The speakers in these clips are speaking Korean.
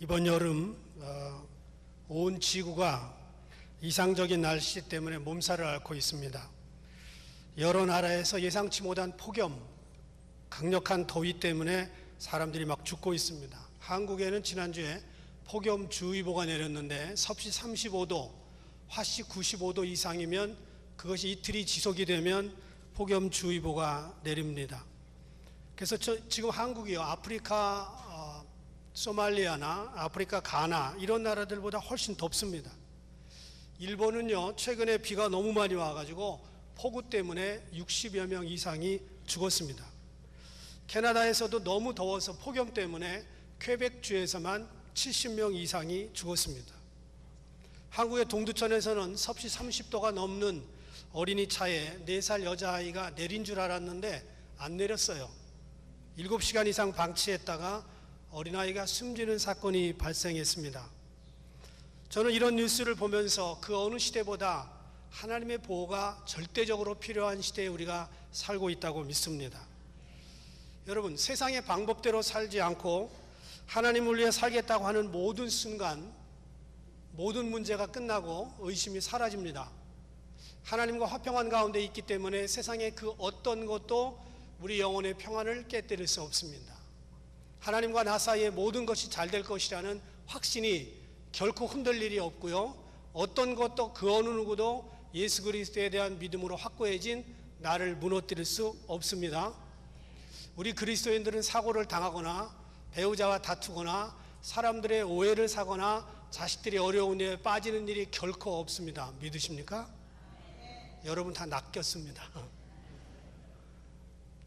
이번 여름 온 지구가 이상적인 날씨 때문에 몸살을 앓고 있습니다. 여러 나라에서 예상치 못한 폭염, 강력한 더위 때문에 사람들이 막 죽고 있습니다. 한국에는 지난주에 폭염주의보가 내렸는데 섭씨 35도, 화씨 95도 이상이면 그것이 이틀이 지속이 되면 폭염주의보가 내립니다. 그래서 지금 한국이요, 아프리카 소말리아나 아프리카 가나 이런 나라들보다 훨씬 덥습니다. 일본은요, 최근에 비가 너무 많이 와가지고 폭우 때문에 60여 명 이상이 죽었습니다. 캐나다에서도 너무 더워서 폭염 때문에 퀘벡주에서만 70명 이상이 죽었습니다. 한국의 동두천에서는 섭씨 30도가 넘는 어린이 차에 4살 여자아이가 내린 줄 알았는데 안 내렸어요. 7시간 이상 방치했다가 어린아이가 숨지는 사건이 발생했습니다. 저는 이런 뉴스를 보면서 그 어느 시대보다 하나님의 보호가 절대적으로 필요한 시대에 우리가 살고 있다고 믿습니다. 여러분, 세상의 방법대로 살지 않고 하나님을 위해 살겠다고 하는 모든 순간 모든 문제가 끝나고 의심이 사라집니다. 하나님과 화평한 가운데 있기 때문에 세상의 그 어떤 것도 우리 영혼의 평안을 깨뜨릴 수 없습니다. 하나님과 나 사이에 모든 것이 잘 될 것이라는 확신이 결코 흔들 일이 없고요, 어떤 것도 그 어느 누구도 예수 그리스도에 대한 믿음으로 확고해진 나를 무너뜨릴 수 없습니다. 우리 그리스도인들은 사고를 당하거나 배우자와 다투거나 사람들의 오해를 사거나 자식들이 어려운 일에 빠지는 일이 결코 없습니다. 믿으십니까? 여러분 다 낚였습니다.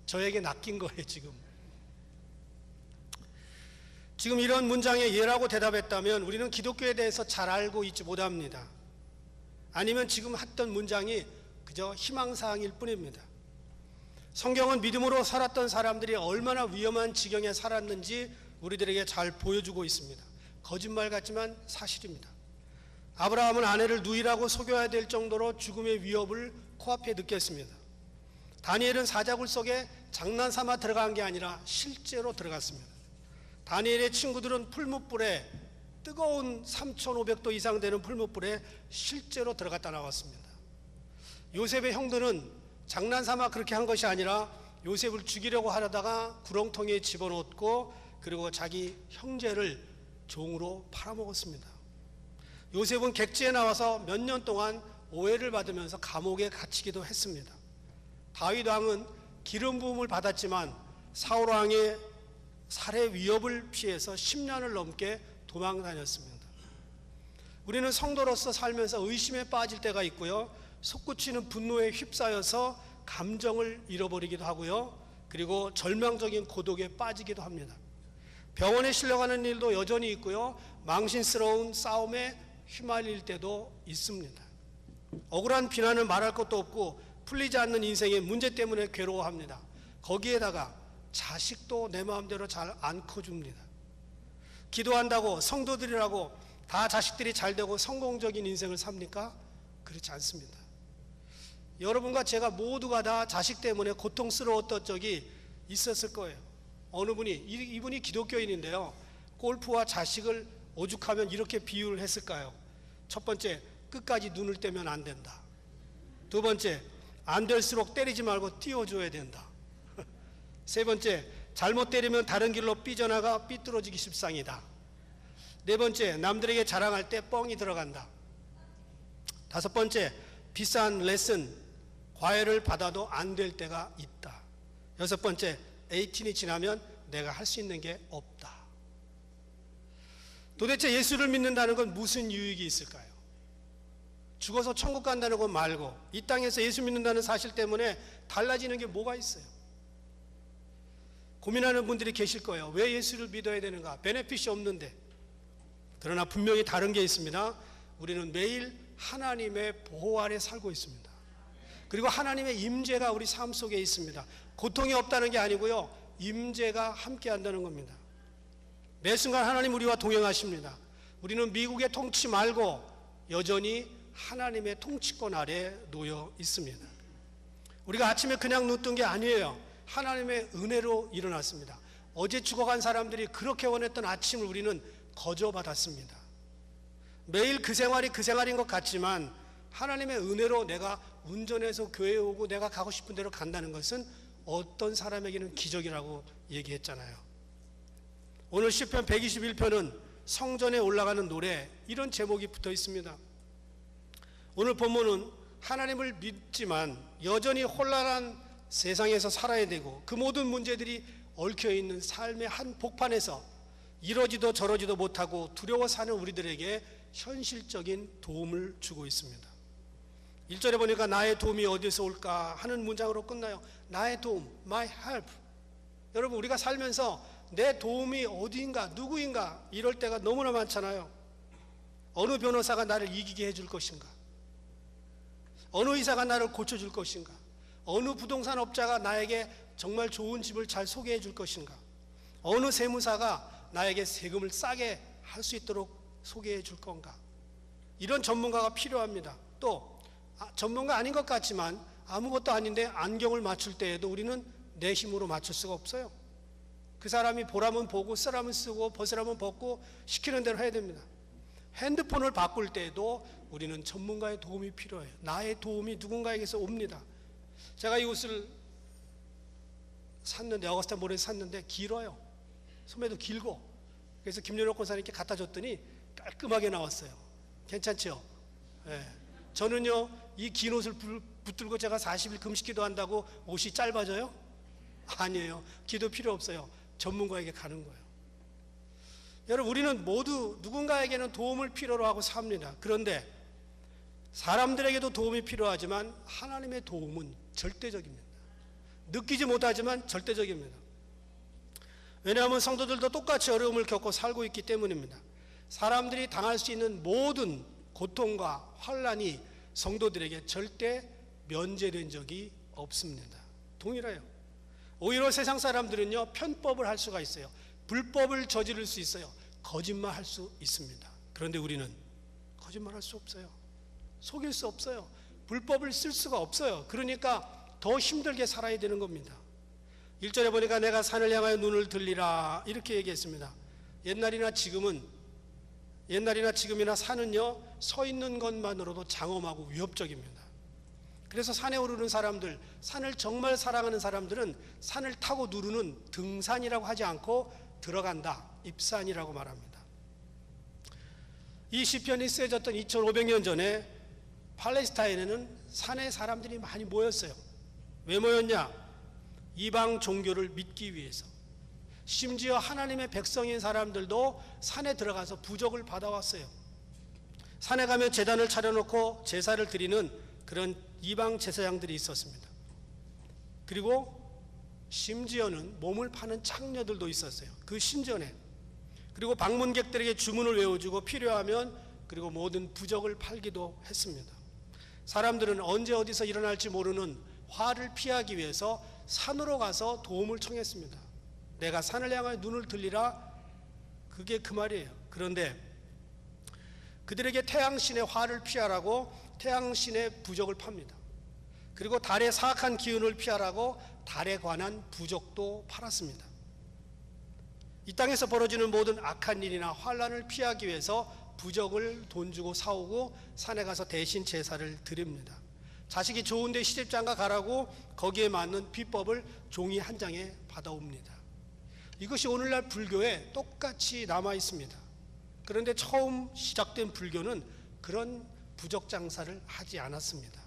저에게 낚인 거예요. 지금 이런 문장에 예라고 대답했다면 우리는 기독교에 대해서 잘 알고 있지 못합니다. 아니면 지금 했던 문장이 그저 희망사항일 뿐입니다. 성경은 믿음으로 살았던 사람들이 얼마나 위험한 지경에 살았는지 우리들에게 잘 보여주고 있습니다. 거짓말 같지만 사실입니다. 아브라함은 아내를 누이라고 속여야 될 정도로 죽음의 위협을 코앞에 느꼈습니다. 다니엘은 사자굴 속에 장난삼아 들어간 게 아니라 실제로 들어갔습니다. 다니엘의 친구들은 풀무불에 뜨거운 3,500도 이상 되는 풀무불에 실제로 들어갔다 나왔습니다. 요셉의 형들은 장난삼아 그렇게 한 것이 아니라 요셉을 죽이려고 하려다가 구렁텅이에 집어넣었고 그리고 자기 형제를 종으로 팔아먹었습니다. 요셉은 객지에 나와서 몇 년 동안 오해를 받으면서 감옥에 갇히기도 했습니다. 다윗 왕은 기름 부음을 받았지만 사울 왕의 살해 위협을 피해서 10년을 넘게 도망 다녔습니다. 우리는 성도로서 살면서 의심에 빠질 때가 있고요, 솟구치는 분노에 휩싸여서 감정을 잃어버리기도 하고요, 그리고 절망적인 고독에 빠지기도 합니다. 병원에 실려가는 일도 여전히 있고요, 망신스러운 싸움에 휘말릴 때도 있습니다. 억울한 비난을 말할 것도 없고 풀리지 않는 인생의 문제 때문에 괴로워합니다. 거기에다가 자식도 내 마음대로 잘 안 커줍니다. 기도한다고 성도들이라고 다 자식들이 잘 되고 성공적인 인생을 삽니까? 그렇지 않습니다. 여러분과 제가 모두가 다 자식 때문에 고통스러웠던 적이 있었을 거예요. 어느 분이, 이분이 기독교인인데요, 골프와 자식을 오죽하면 이렇게 비유를 했을까요? 첫 번째, 끝까지 눈을 떼면 안 된다. 두 번째, 안 될수록 때리지 말고 띄워줘야 된다. 세 번째, 잘못 때리면 다른 길로 삐져나가 삐뚤어지기 십상이다. 네 번째, 남들에게 자랑할 때 뻥이 들어간다. 다섯 번째, 비싼 레슨, 과외를 받아도 안 될 때가 있다. 여섯 번째, 18이 지나면 내가 할 수 있는 게 없다. 도대체 예수를 믿는다는 건 무슨 유익이 있을까요? 죽어서 천국 간다는 것 말고 이 땅에서 예수 믿는다는 사실 때문에 달라지는 게 뭐가 있어요? 고민하는 분들이 계실 거예요. 왜 예수를 믿어야 되는가? 베네핏이 없는데. 그러나 분명히 다른 게 있습니다. 우리는 매일 하나님의 보호 아래 살고 있습니다. 그리고 하나님의 임재가 우리 삶 속에 있습니다. 고통이 없다는 게 아니고요, 임재가 함께 한다는 겁니다. 매 순간 하나님 우리와 동행하십니다. 우리는 미국의 통치 말고 여전히 하나님의 통치권 아래 놓여 있습니다. 우리가 아침에 그냥 눈 뜬 게 아니에요. 하나님의 은혜로 일어났습니다. 어제 죽어간 사람들이 그렇게 원했던 아침을 우리는 거저받았습니다. 매일 그 생활이 그 생활인 것 같지만 하나님의 은혜로 내가 운전해서 교회에 오고 내가 가고 싶은 대로 간다는 것은 어떤 사람에게는 기적이라고 얘기했잖아요. 오늘 시편 121편은 성전에 올라가는 노래, 이런 제목이 붙어 있습니다. 오늘 본문은 하나님을 믿지만 여전히 혼란한 세상에서 살아야 되고 그 모든 문제들이 얽혀있는 삶의 한 복판에서 이러지도 저러지도 못하고 두려워 사는 우리들에게 현실적인 도움을 주고 있습니다. 1절에 보니까 나의 도움이 어디서 올까 하는 문장으로 끝나요. 나의 도움, my help. 여러분, 우리가 살면서 내 도움이 어디인가, 누구인가 이럴 때가 너무나 많잖아요. 어느 변호사가 나를 이기게 해줄 것인가, 어느 의사가 나를 고쳐줄 것인가, 어느 부동산 업자가 나에게 정말 좋은 집을 잘 소개해 줄 것인가, 어느 세무사가 나에게 세금을 싸게 할 수 있도록 소개해 줄 건가. 이런 전문가가 필요합니다. 또 전문가 아닌 것 같지만 아무것도 아닌데 안경을 맞출 때에도 우리는 내 힘으로 맞출 수가 없어요. 그 사람이 보라면 보고 쓰라면 쓰고 벗으라면 벗고 시키는 대로 해야 됩니다. 핸드폰을 바꿀 때에도 우리는 전문가의 도움이 필요해요. 나의 도움이 누군가에게서 옵니다. 제가 이 옷을 샀는데, 어거스타 몰에 샀는데 길어요. 소매도 길고. 그래서 김연옥 권사님께 갖다 줬더니 깔끔하게 나왔어요. 괜찮죠? 네. 저는요, 이 긴 옷을 붙들고 제가 40일 금식기도 한다고 옷이 짧아져요? 아니에요. 기도 필요 없어요. 전문가에게 가는 거예요. 여러분, 우리는 모두 누군가에게는 도움을 필요로 하고 삽니다. 그런데 사람들에게도 도움이 필요하지만 하나님의 도움은 절대적입니다. 느끼지 못하지만 절대적입니다. 왜냐하면 성도들도 똑같이 어려움을 겪고 살고 있기 때문입니다. 사람들이 당할 수 있는 모든 고통과 환난이 성도들에게 절대 면제된 적이 없습니다. 동일해요. 오히려 세상 사람들은요, 편법을 할 수가 있어요. 불법을 저지를 수 있어요. 거짓말 할 수 있습니다. 그런데 우리는 거짓말 할 수 없어요. 속일 수 없어요. 불법을 쓸 수가 없어요. 그러니까 더 힘들게 살아야 되는 겁니다. 1절에 보니까 내가 산을 향하여 눈을 들리라 이렇게 얘기했습니다. 옛날이나 지금이나 산은요, 서 있는 것만으로도 장엄하고 위협적입니다. 그래서 산에 오르는 사람들, 산을 정말 사랑하는 사람들은 산을 타고 누르는 등산이라고 하지 않고 들어간다, 입산이라고 말합니다. 이 시편이 쓰여졌던 2500년 전에 팔레스타인에는 산에 사람들이 많이 모였어요. 왜 모였냐? 이방 종교를 믿기 위해서. 심지어 하나님의 백성인 사람들도 산에 들어가서 부적을 받아왔어요. 산에 가면 제단을 차려놓고 제사를 드리는 그런 이방 제사장들이 있었습니다. 그리고 심지어는 몸을 파는 창녀들도 있었어요. 그 신전에. 그리고 방문객들에게 주문을 외워주고 필요하면 그리고 모든 부적을 팔기도 했습니다. 사람들은 언제 어디서 일어날지 모르는 화를 피하기 위해서 산으로 가서 도움을 청했습니다. 내가 산을 향하여 눈을 들리라, 그게 그 말이에요. 그런데 그들에게 태양신의 화를 피하라고 태양신의 부적을 팝니다. 그리고 달의 사악한 기운을 피하라고 달에 관한 부적도 팔았습니다. 이 땅에서 벌어지는 모든 악한 일이나 환난을 피하기 위해서 부적을 돈 주고 사오고 산에 가서 대신 제사를 드립니다. 자식이 좋은데 시집장가 가라고 거기에 맞는 비법을 종이 한 장에 받아옵니다. 이것이 오늘날 불교에 똑같이 남아 있습니다. 그런데 처음 시작된 불교는 그런 부적 장사를 하지 않았습니다.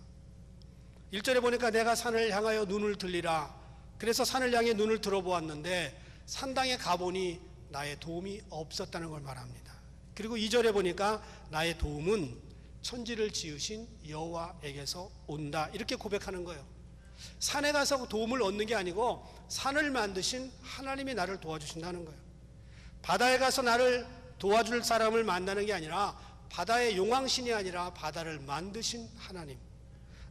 1절에 보니까 내가 산을 향하여 눈을 들리라. 그래서 산을 향해 눈을 들어보았는데 산당에 가보니 나의 도움이 없었다는 걸 말합니다. 그리고 2절에 보니까 나의 도움은 천지를 지으신 여호와에게서 온다, 이렇게 고백하는 거예요. 산에 가서 도움을 얻는 게 아니고 산을 만드신 하나님이 나를 도와주신다는 거예요. 바다에 가서 나를 도와줄 사람을 만나는 게 아니라 바다의 용왕신이 아니라 바다를 만드신 하나님,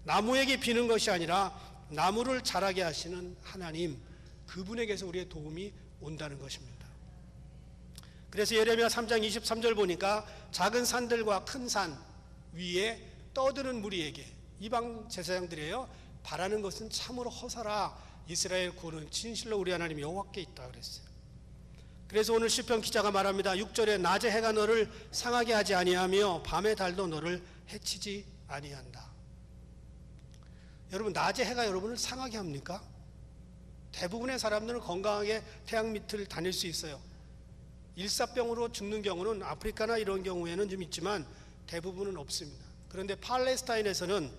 나무에게 비는 것이 아니라 나무를 자라게 하시는 하나님, 그분에게서 우리의 도움이 온다는 것입니다. 그래서 예레미야 3장 23절 보니까 작은 산들과 큰 산 위에 떠드는 무리에게, 이방 제사장들이에요, 바라는 것은 참으로 허사라, 이스라엘 구원은 진실로 우리 하나님 여호와께 있다 그랬어요. 그래서 오늘 시편 기자가 말합니다. 6절에 낮에 해가 너를 상하게 하지 아니하며 밤의 달도 너를 해치지 아니한다. 여러분, 낮에 해가 여러분을 상하게 합니까? 대부분의 사람들은 건강하게 태양 밑을 다닐 수 있어요. 일사병으로 죽는 경우는 아프리카나 이런 경우에는 좀 있지만 대부분은 없습니다. 그런데 팔레스타인에서는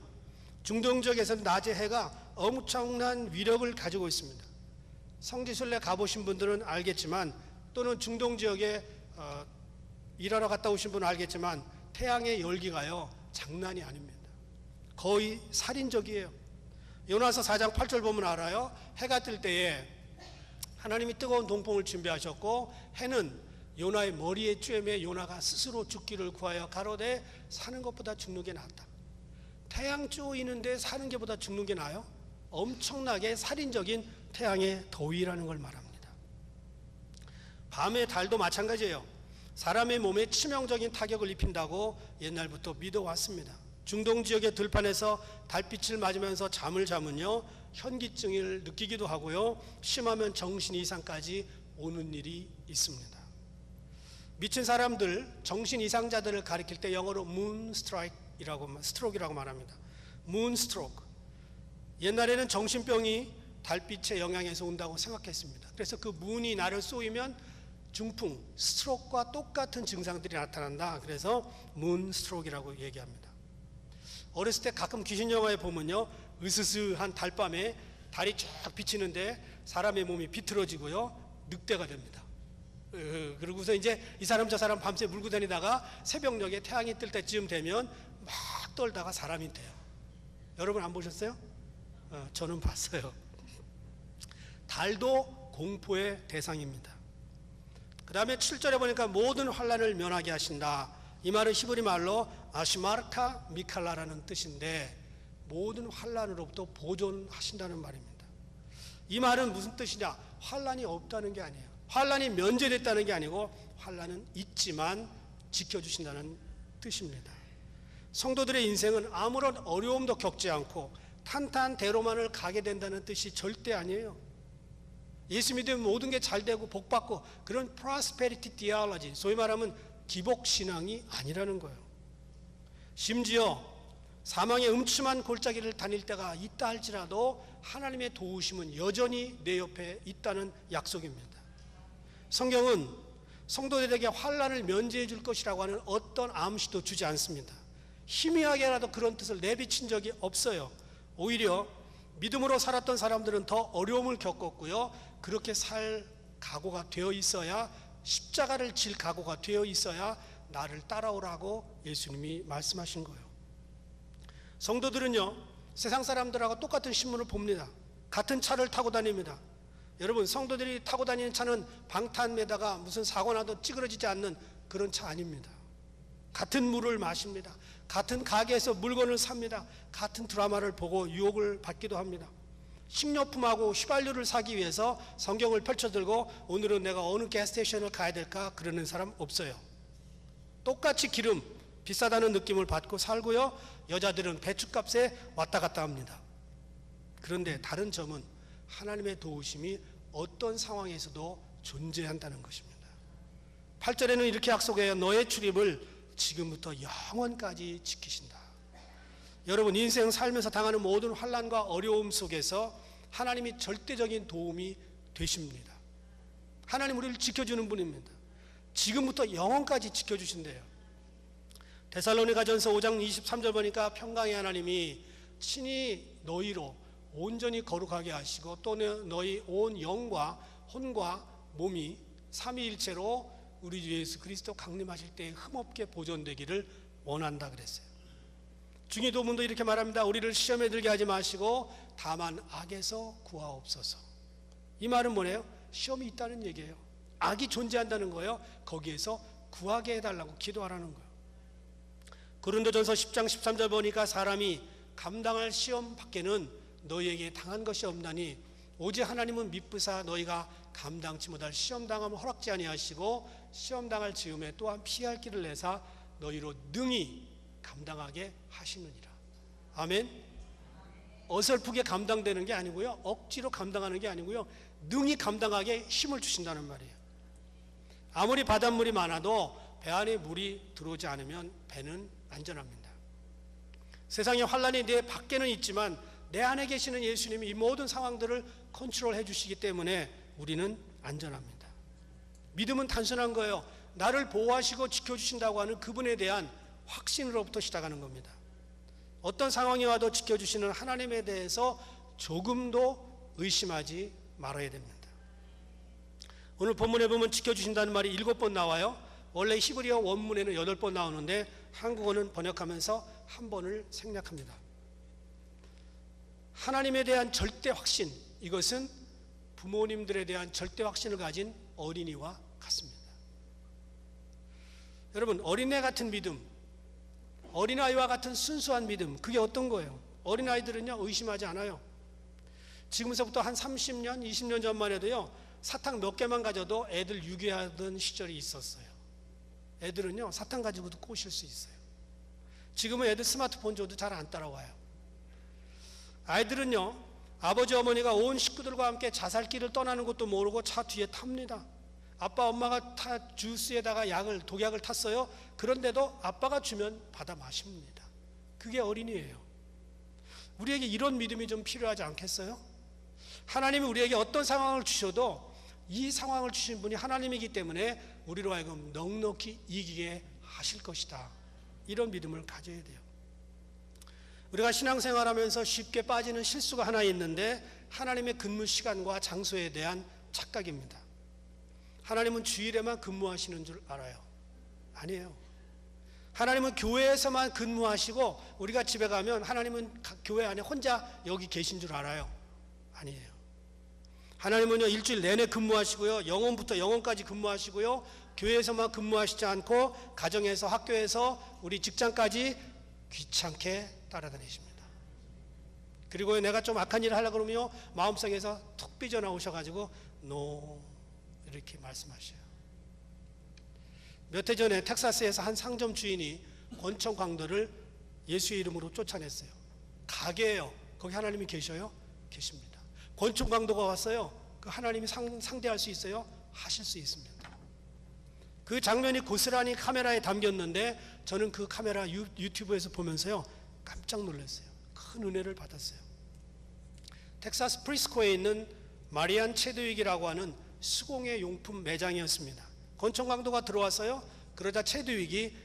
중동 지역에서는 낮에 해가 엄청난 위력을 가지고 있습니다. 성지순례 가보신 분들은 알겠지만, 또는 중동 지역에 일하러 갔다 오신 분은 알겠지만, 태양의 열기가요 장난이 아닙니다. 거의 살인적이에요. 요나서 4장 8절 보면 알아요. 해가 뜰 때에 하나님이 뜨거운 동풍을 준비하셨고, 해는 요나의 머리에 쬐매 요나가 스스로 죽기를 구하여 가로되 사는 것보다 죽는 게 낫다. 태양 쪼이는데 사는 게보다 죽는 게 나아요? 엄청나게 살인적인 태양의 더위라는 걸 말합니다. 밤의 달도 마찬가지예요. 사람의 몸에 치명적인 타격을 입힌다고 옛날부터 믿어왔습니다. 중동 지역의 들판에서 달빛을 맞으면서 잠을 자면요 현기증을 느끼기도 하고요, 심하면 정신 이상까지 오는 일이 있습니다. 미친 사람들, 정신 이상자들을 가리킬 때 영어로 스트로크라고 말합니다. 문스트로크. 옛날에는 정신병이 달빛의 영향에서 온다고 생각했습니다. 그래서 그 문이 나를 쏘이면 중풍, 스트로크와 똑같은 증상들이 나타난다. 그래서 문스트로크라고 얘기합니다. 어렸을 때 가끔 귀신 영화에 보면요, 으스스한 달밤에 달이 쫙 비치는데 사람의 몸이 비틀어지고요, 늑대가 됩니다. 그러고서 이제 이 사람 저 사람 밤새 물고 다니다가 새벽녘에 태양이 뜰 때쯤 되면 막 떨다가 사람이 돼요. 여러분 안 보셨어요? 저는 봤어요. 달도 공포의 대상입니다. 그 다음에 7절에 보니까 모든 환난을 면하게 하신다. 이 말은 히브리 말로 아시마르카 미칼라라는 뜻인데, 모든 환난으로부터 보존하신다는 말입니다. 이 말은 무슨 뜻이냐? 환난이 없다는 게 아니에요. 환난이 면제됐다는 게 아니고 환난은 있지만 지켜주신다는 뜻입니다. 성도들의 인생은 아무런 어려움도 겪지 않고 탄탄대로만을 가게 된다는 뜻이 절대 아니에요. 예수 믿으면 모든 게 잘 되고 복받고 그런 prosperity theology, 소위 말하면 기복신앙이 아니라는 거예요. 심지어 사망의 음침한 골짜기를 다닐 때가 있다 할지라도 하나님의 도우심은 여전히 내 옆에 있다는 약속입니다. 성경은 성도들에게 환난을 면제해 줄 것이라고 하는 어떤 암시도 주지 않습니다. 희미하게라도 그런 뜻을 내비친 적이 없어요. 오히려 믿음으로 살았던 사람들은 더 어려움을 겪었고요, 그렇게 살 각오가 되어 있어야, 십자가를 질 각오가 되어 있어야 나를 따라오라고 예수님이 말씀하신 거예요. 성도들은요 세상 사람들하고 똑같은 신문을 봅니다. 같은 차를 타고 다닙니다. 여러분, 성도들이 타고 다니는 차는 방탄에다가 무슨 사고 나도 찌그러지지 않는 그런 차 아닙니다. 같은 물을 마십니다. 같은 가게에서 물건을 삽니다. 같은 드라마를 보고 유혹을 받기도 합니다. 식료품하고 휘발유를 사기 위해서 성경을 펼쳐들고 오늘은 내가 어느 가스스테이션을 가야 될까 그러는 사람 없어요. 똑같이 기름 비싸다는 느낌을 받고 살고요, 여자들은 배춧값에 왔다 갔다 합니다. 그런데 다른 점은 하나님의 도우심이 어떤 상황에서도 존재한다는 것입니다. 8절에는 이렇게 약속해요. 너의 출입을 지금부터 영원까지 지키신다. 여러분, 인생 살면서 당하는 모든 환난과 어려움 속에서 하나님이 절대적인 도움이 되십니다. 하나님 우리를 지켜주는 분입니다. 지금부터 영원까지 지켜주신대요. 데살로니가전서 5장 23절 보니까 평강의 하나님이 친히 너희로 온전히 거룩하게 하시고 또 너희 온 영과 혼과 몸이 삼위일체로 우리 주 예수 그리스도 강림하실 때 흠없게 보존되기를 원한다 그랬어요. 중의도문도 이렇게 말합니다. 우리를 시험에 들게 하지 마시고 다만 악에서 구하옵소서. 이 말은 뭐예요? 시험이 있다는 얘기예요. 악이 존재한다는 거예요. 거기에서 구하게 해달라고 기도하라는 거예요. 고린도전서 10장 13절 보니까 사람이 감당할 시험 밖에는 너희에게 당한 것이 없나니 오직 하나님은 미쁘사 너희가 감당치 못할 시험당함을 허락지 아니하시고 시험당할 즈음에 또한 피할 길을 내사 너희로 능히 감당하게 하시느니라. 아멘. 어설프게 감당되는 게 아니고요, 억지로 감당하는 게 아니고요, 능히 감당하게 힘을 주신다는 말이에요. 아무리 바닷물이 많아도 배 안에 물이 들어오지 않으면 배는 안전합니다. 세상의 환란이 내 밖에는 있지만 내 안에 계시는 예수님이 이 모든 상황들을 컨트롤해 주시기 때문에 우리는 안전합니다. 믿음은 단순한 거예요. 나를 보호하시고 지켜주신다고 하는 그분에 대한 확신으로부터 시작하는 겁니다. 어떤 상황이 와도 지켜주시는 하나님에 대해서 조금도 의심하지 말아야 됩니다. 오늘 본문에 보면 지켜주신다는 말이 7번 나와요. 원래 히브리어 원문에는 8번 나오는데 한국어는 번역하면서 한 번을 생략합니다. 하나님에 대한 절대 확신, 이것은 부모님들에 대한 절대 확신을 가진 어린이와 같습니다. 여러분, 어린애 같은 믿음, 어린아이와 같은 순수한 믿음, 그게 어떤 거예요? 어린아이들은요, 의심하지 않아요. 지금서부터 한 30년, 20년 전만 해도요, 사탕 몇 개만 가져도 애들 유괴하던 시절이 있었어요. 애들은요, 사탕 가지고도 꼬실 수 있어요. 지금은 애들 스마트폰 줘도 잘 안 따라와요. 아이들은요, 아버지 어머니가 온 식구들과 함께 자살길을 떠나는 것도 모르고 차 뒤에 탑니다. 아빠 엄마가 주스에다가 독약을 탔어요. 그런데도 아빠가 주면 받아 마십니다. 그게 어린이에요. 우리에게 이런 믿음이 좀 필요하지 않겠어요? 하나님이 우리에게 어떤 상황을 주셔도 이 상황을 주신 분이 하나님이기 때문에 우리로 하여금 넉넉히 이기게 하실 것이다. 이런 믿음을 가져야 돼요. 우리가 신앙생활하면서 쉽게 빠지는 실수가 하나 있는데 하나님의 근무 시간과 장소에 대한 착각입니다. 하나님은 주일에만 근무하시는 줄 알아요. 아니에요. 하나님은 교회에서만 근무하시고 우리가 집에 가면 하나님은 교회 안에 혼자 여기 계신 줄 알아요. 아니에요. 하나님은요, 일주일 내내 근무하시고요, 영혼부터 영혼까지 근무하시고요, 교회에서만 근무하시지 않고 가정에서, 학교에서, 우리 직장까지 귀찮게 따라다니십니다. 그리고 내가 좀 악한 일을 하려고 그러면 마음속에서 툭 삐져나오셔가지고 노 이렇게 말씀하셔요. 몇 해 전에 텍사스에서 한 상점 주인이 권총 강도를 예수의 이름으로 쫓아냈어요. 가게예요. 거기 하나님이 계셔요? 계십니다. 권총 강도가 왔어요. 그 하나님이 상대할 수 있어요? 하실 수 있습니다. 그 장면이 고스란히 카메라에 담겼는데 저는 그 카메라 유튜브에서 보면서요, 깜짝 놀랐어요. 큰 은혜를 받았어요. 텍사스 프리스코에 있는 마리안 체드윅이라고 하는 수공예 용품 매장이었습니다. 권총 강도가 들어왔어요. 그러자 체드윅이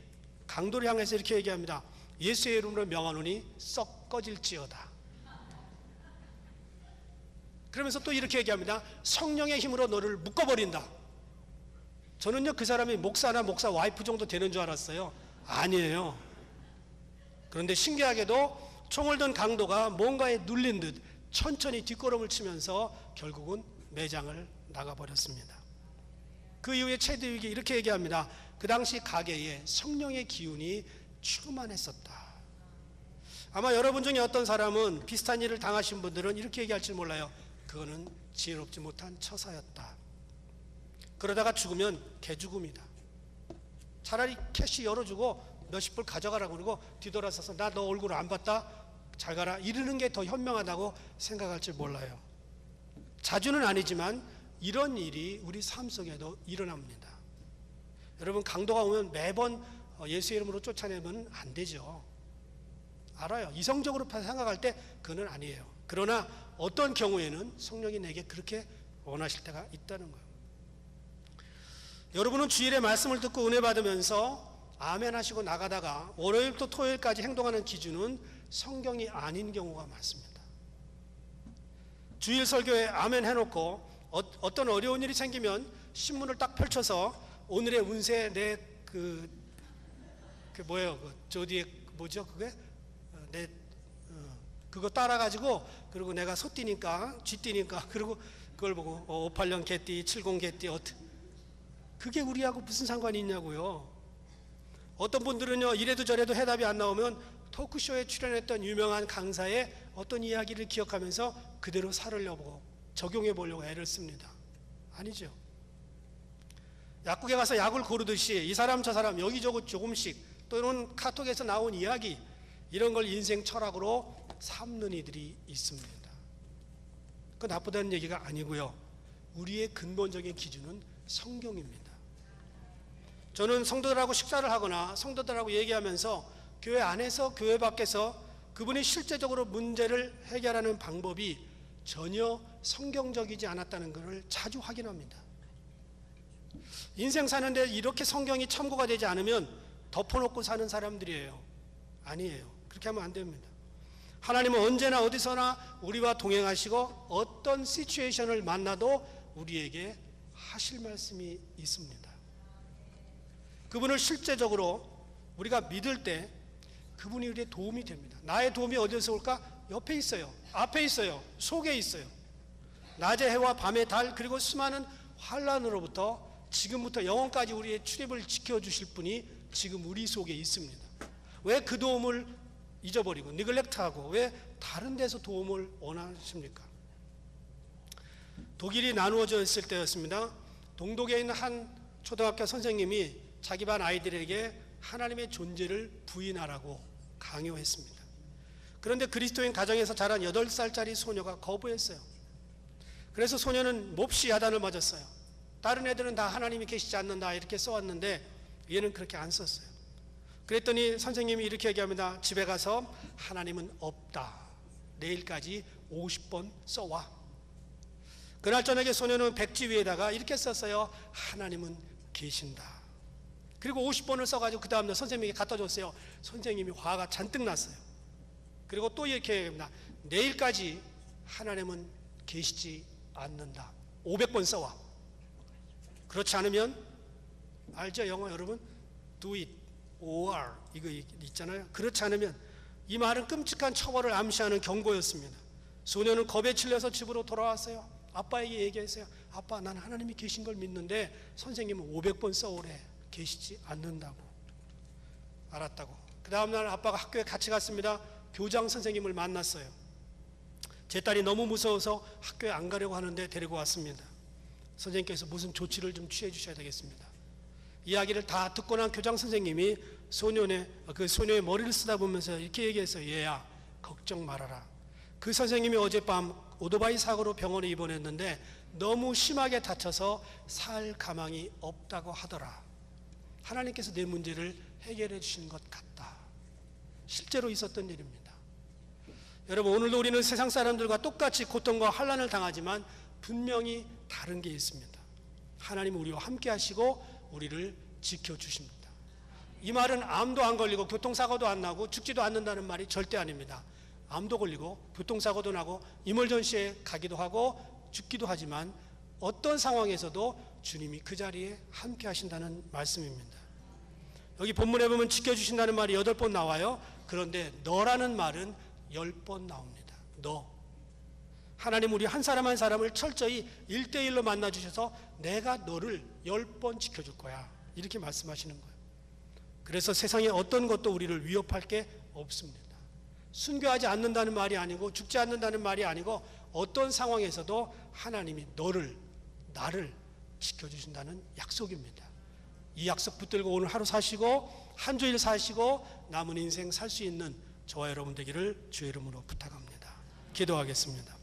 강도를 향해서 이렇게 얘기합니다. 예수의 이름으로 명하노니 썩 꺼질지어다. 그러면서 또 이렇게 얘기합니다. 성령의 힘으로 너를 묶어버린다. 저는요, 그 사람이 목사나 목사 와이프 정도 되는 줄 알았어요. 아니에요. 그런데 신기하게도 총을 든 강도가 뭔가에 눌린 듯 천천히 뒷걸음을 치면서 결국은 매장을 나가버렸습니다. 그 이후에 체드윅이 이렇게 얘기합니다. 그 당시 가게에 성령의 기운이 충만했었다. 아마 여러분 중에 어떤 사람은 비슷한 일을 당하신 분들은 이렇게 얘기할지 몰라요. 그거는 지혜롭지 못한 처사였다. 그러다가 죽으면 개죽음이다. 차라리 캐시 열어주고 몇십 불 가져가라고 그러고 뒤돌아서서 나 너 얼굴 안 봤다? 잘 가라. 이러는 게 더 현명하다고 생각할지 몰라요. 자주는 아니지만 이런 일이 우리 삶 속에도 일어납니다. 여러분, 강도가 오면 매번 예수의 이름으로 쫓아내면 안 되죠. 알아요. 이성적으로 생각할 때 그건 아니에요. 그러나 어떤 경우에는 성령이 내게 그렇게 원하실 때가 있다는 거예요. 여러분은 주일에 말씀을 듣고 은혜 받으면서 아멘 하시고 나가다가 월요일부터 토요일까지 행동하는 기준은 성경이 아닌 경우가 많습니다. 주일 설교에 아멘 해놓고 어떤 어려운 일이 생기면 신문을 딱 펼쳐서 오늘의 운세 그거 따라가지고, 그리고 내가 소띠니까 쥐띠니까, 그리고 그걸 보고 58년 개띠 70 개띠 그게 우리하고 무슨 상관이 있냐고요. 어떤 분들은요, 이래도 저래도 해답이 안 나오면 토크쇼에 출연했던 유명한 강사의 어떤 이야기를 기억하면서 그대로 살으려고 적용해 보려고 애를 씁니다. 아니죠. 약국에 가서 약을 고르듯이 이 사람 저 사람 여기저기 조금씩, 또는 카톡에서 나온 이야기, 이런 걸 인생 철학으로 삼는 이들이 있습니다. 그건 나쁘다는 얘기가 아니고요. 우리의 근본적인 기준은 성경입니다. 저는 성도들하고 식사를 하거나 성도들하고 얘기하면서 교회 안에서 교회 밖에서 그분이 실제적으로 문제를 해결하는 방법이 전혀 성경적이지 않았다는 것을 자주 확인합니다. 인생 사는데 이렇게 성경이 참고가 되지 않으면 덮어놓고 사는 사람들이에요. 아니에요. 그렇게 하면 안 됩니다. 하나님은 언제나 어디서나 우리와 동행하시고 어떤 시츄에이션을 만나도 우리에게 하실 말씀이 있습니다. 그분을 실제적으로 우리가 믿을 때 그분이 우리의 도움이 됩니다. 나의 도움이 어디서 올까? 옆에 있어요. 앞에 있어요. 속에 있어요. 낮의 해와 밤의 달 그리고 수많은 환난으로부터 지금부터 영원까지 우리의 출입을 지켜주실 분이 지금 우리 속에 있습니다. 왜 그 도움을 잊어버리고 니글렉트하고 왜 다른 데서 도움을 원하십니까? 독일이 나누어져 있을 때였습니다. 동독에 있는 한 초등학교 선생님이 자기 반 아이들에게 하나님의 존재를 부인하라고 강요했습니다. 그런데 그리스도인 가정에서 자란 8살짜리 소녀가 거부했어요. 그래서 소녀는 몹시 야단을 맞았어요. 다른 애들은 다 하나님이 계시지 않는다 이렇게 써왔는데 얘는 그렇게 안 썼어요. 그랬더니 선생님이 이렇게 얘기합니다. 집에 가서 하나님은 없다. 내일까지 50번 써와. 그날 저녁에 소녀는 백지 위에다가 이렇게 썼어요. 하나님은 계신다. 그리고 50번을 써가지고 그 다음날 선생님에게 갖다 줬어요. 선생님이 화가 잔뜩 났어요. 그리고 또 이렇게 얘기합니다. 내일까지 하나님은 계시지 않는다. 500번 써와. 그렇지 않으면 알죠? 영어 여러분? Do it or 이거 있잖아요. 그렇지 않으면 이 말은 끔찍한 처벌을 암시하는 경고였습니다. 소녀는 겁에 질려서 집으로 돌아왔어요. 아빠에게 얘기했어요. 아빠 난 하나님이 계신 걸 믿는데 선생님은 500번 써오래. 계시지 않는다고. 알았다고. 그 다음날 아빠가 학교에 같이 갔습니다. 교장 선생님을 만났어요. 제 딸이 너무 무서워서 학교에 안 가려고 하는데 데리고 왔습니다. 선생님께서 무슨 조치를 좀 취해 주셔야 되겠습니다. 이야기를 다 듣고 난 교장 선생님이 소녀의 머리를 쓰다보면서 이렇게 얘기했어요. 얘야 걱정 말아라. 그 선생님이 어젯밤 오토바이 사고로 병원에 입원했는데 너무 심하게 다쳐서 살 가망이 없다고 하더라. 하나님께서 내 문제를 해결해 주신 것 같다. 실제로 있었던 일입니다. 여러분 오늘도 우리는 세상 사람들과 똑같이 고통과 환난을 당하지만 분명히 다른 게 있습니다. 하나님은 우리와 함께 하시고 우리를 지켜주십니다. 이 말은 암도 안 걸리고 교통사고도 안 나고 죽지도 않는다는 말이 절대 아닙니다. 암도 걸리고 교통사고도 나고 이멀전시에 가기도 하고 죽기도 하지만 어떤 상황에서도 주님이 그 자리에 함께 하신다는 말씀입니다. 여기 본문에 보면 지켜주신다는 말이 8번 나와요. 그런데 너라는 말은 10번 나옵니다. 너. 하나님 우리 한 사람 한 사람을 철저히 1대1로 만나주셔서 내가 너를 10번 지켜줄 거야. 이렇게 말씀하시는 거예요. 그래서 세상에 어떤 것도 우리를 위협할 게 없습니다. 순교하지 않는다는 말이 아니고 죽지 않는다는 말이 아니고 어떤 상황에서도 하나님이 나를 지켜주신다는 약속입니다. 이 약속 붙들고 오늘 하루 사시고 한 주일 사시고 남은 인생 살 수 있는 저와 여러분 되기를 주의 이름으로 부탁합니다. 기도하겠습니다.